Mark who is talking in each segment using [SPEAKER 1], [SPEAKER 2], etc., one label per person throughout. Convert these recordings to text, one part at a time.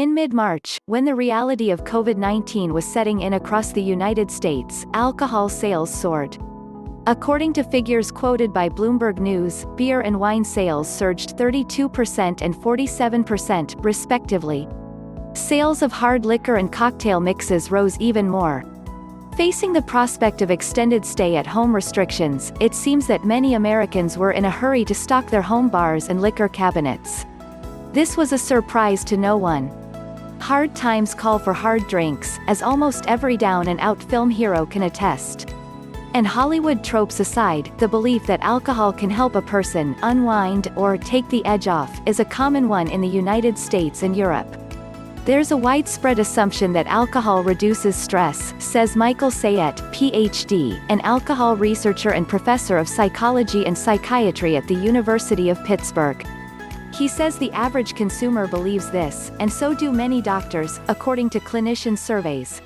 [SPEAKER 1] In mid-March, when the reality of COVID-19 was setting in across the United States, alcohol sales soared. According to figures quoted by Bloomberg News, beer and wine sales surged 32% and 47%, respectively. Sales of hard liquor and cocktail mixes rose even more. Facing the prospect of extended stay-at-home restrictions, it seems that many Americans were in a hurry to stock their home bars and liquor cabinets. This was a surprise to no one. Hard times call for hard drinks, as almost every down-and-out film hero can attest. And Hollywood tropes aside, the belief that alcohol can help a person unwind or take the edge off is a common one in the United States and Europe. There's a widespread assumption that alcohol reduces stress, says Michael Sayette, Ph.D., an alcohol researcher and professor of psychology and psychiatry at the University of Pittsburgh. He says the average consumer believes this, and so do many doctors, according to clinician surveys.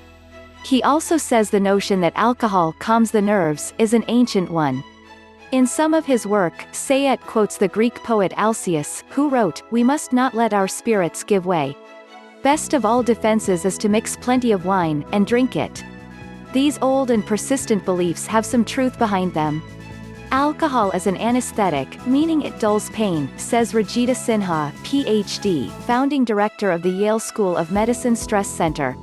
[SPEAKER 1] He also says the notion that alcohol calms the nerves is an ancient one. In some of his work, Sayette quotes the Greek poet Alcaeus, who wrote, "We must not let our spirits give way. Best of all defenses is to mix plenty of wine, and drink it." These old and persistent beliefs have some truth behind them. Alcohol is an anesthetic, meaning it dulls pain, says Rajita Sinha, Ph.D., founding director of the Yale School of Medicine Stress Center.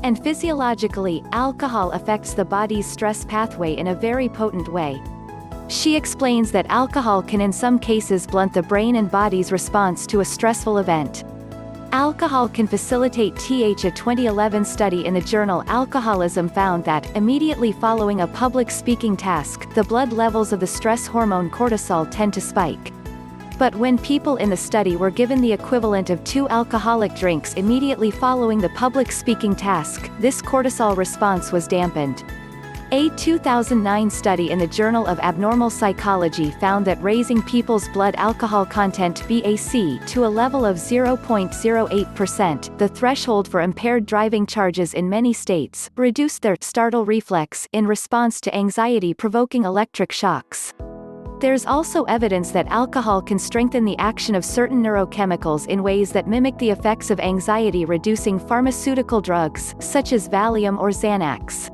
[SPEAKER 1] And physiologically, alcohol affects the body's stress pathway in a very potent way. She explains that alcohol can in some cases blunt the brain and body's response to a stressful event. Alcohol can facilitate TH. A 2011 study in the journal Alcoholism found that, immediately following a public speaking task, the blood levels of the stress hormone cortisol tend to spike. But when people in the study were given the equivalent of 2 alcoholic drinks immediately following the public speaking task, this cortisol response was dampened. A 2009 study in the Journal of Abnormal Psychology found that raising people's blood alcohol content (BAC) to a level of 0.08%, the threshold for impaired driving charges in many states, reduced their startle reflex in response to anxiety-provoking electric shocks. There's also evidence that alcohol can strengthen the action of certain neurochemicals in ways that mimic the effects of anxiety-reducing pharmaceutical drugs, such as Valium or Xanax.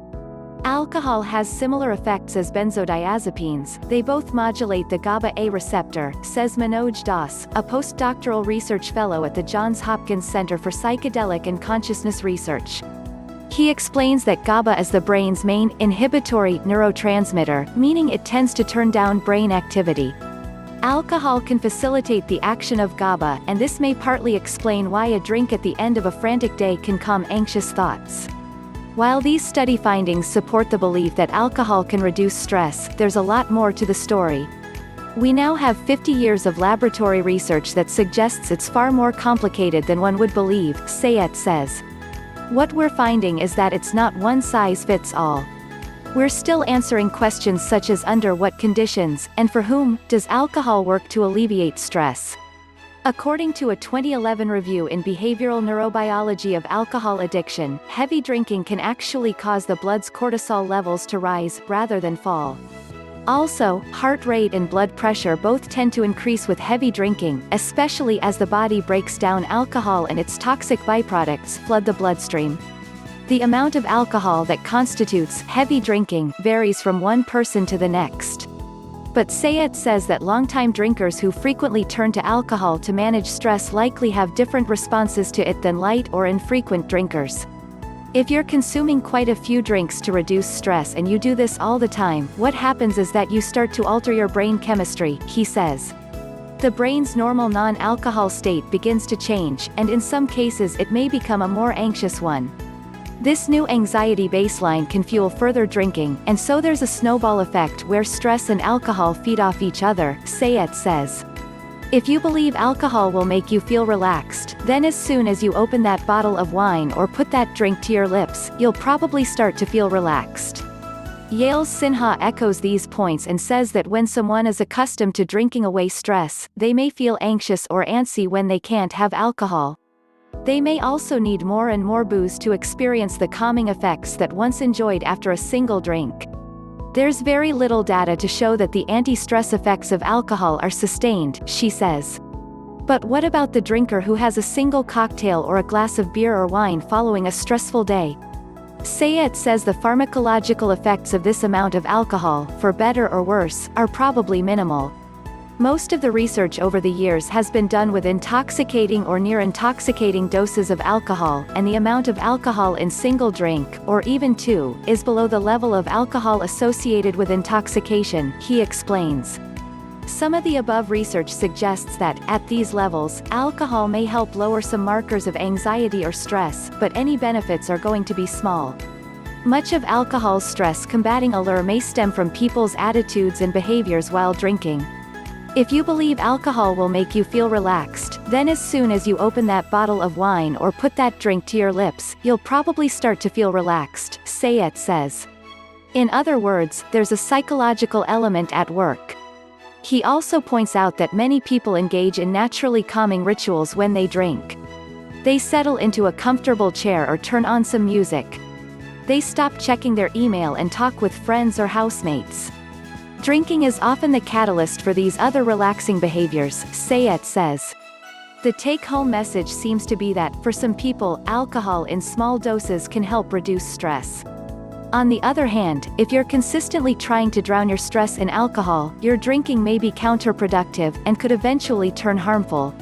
[SPEAKER 1] Alcohol has similar effects as benzodiazepines, they both modulate the GABA-A receptor, says Manoj Das, a postdoctoral research fellow at the Johns Hopkins Center for Psychedelic and Consciousness Research. He explains that GABA is the brain's main, inhibitory, neurotransmitter, meaning it tends to turn down brain activity. Alcohol can facilitate the action of GABA, and this may partly explain why a drink at the end of a frantic day can calm anxious thoughts. While these study findings support the belief that alcohol can reduce stress, there's a lot more to the story. We now have 50 years of laboratory research that suggests it's far more complicated than one would believe, Sayette says. What we're finding is that it's not one size fits all. We're still answering questions such as under what conditions, and for whom, does alcohol work to alleviate stress? According to a 2011 review in Behavioral Neurobiology of Alcohol Addiction, heavy drinking can actually cause the blood's cortisol levels to rise, rather than fall. Also, heart rate and blood pressure both tend to increase with heavy drinking, especially as the body breaks down alcohol and its toxic byproducts flood the bloodstream. The amount of alcohol that constitutes heavy drinking varies from one person to the next. But Sayette says that longtime drinkers who frequently turn to alcohol to manage stress likely have different responses to it than light or infrequent drinkers. If you're consuming quite a few drinks to reduce stress and you do this all the time, what happens is that you start to alter your brain chemistry, he says. The brain's normal non-alcohol state begins to change, and in some cases it may become a more anxious one. This new anxiety baseline can fuel further drinking, and so there's a snowball effect where stress and alcohol feed off each other, Sayette says. If you believe alcohol will make you feel relaxed, then as soon as you open that bottle of wine or put that drink to your lips, you'll probably start to feel relaxed. Yale's Sinha echoes these points and says that when someone is accustomed to drinking away stress, they may feel anxious or antsy when they can't have alcohol. They may also need more and more booze to experience the calming effects that once enjoyed after a single drink. There's very little data to show that the anti-stress effects of alcohol are sustained, she says. But what about the drinker who has a single cocktail or a glass of beer or wine following a stressful day? Sayet says the pharmacological effects of this amount of alcohol, for better or worse, are probably minimal. Most of the research over the years has been done with intoxicating or near intoxicating doses of alcohol, and the amount of alcohol in single drink, or even two, is below the level of alcohol associated with intoxication, he explains. Some of the above research suggests that, at these levels, alcohol may help lower some markers of anxiety or stress, but any benefits are going to be small. Much of alcohol's stress-combating allure may stem from people's attitudes and behaviors while drinking. If you believe alcohol will make you feel relaxed, then as soon as you open that bottle of wine or put that drink to your lips, you'll probably start to feel relaxed, Sayet says. In other words, there's a psychological element at work. He also points out that many people engage in naturally calming rituals when they drink. They settle into a comfortable chair or turn on some music. They stop checking their email and talk with friends or housemates. Drinking is often the catalyst for these other relaxing behaviors, Sayet says. The take-home message seems to be that, for some people, alcohol in small doses can help reduce stress. On the other hand, if you're consistently trying to drown your stress in alcohol, your drinking may be counterproductive, and could eventually turn harmful,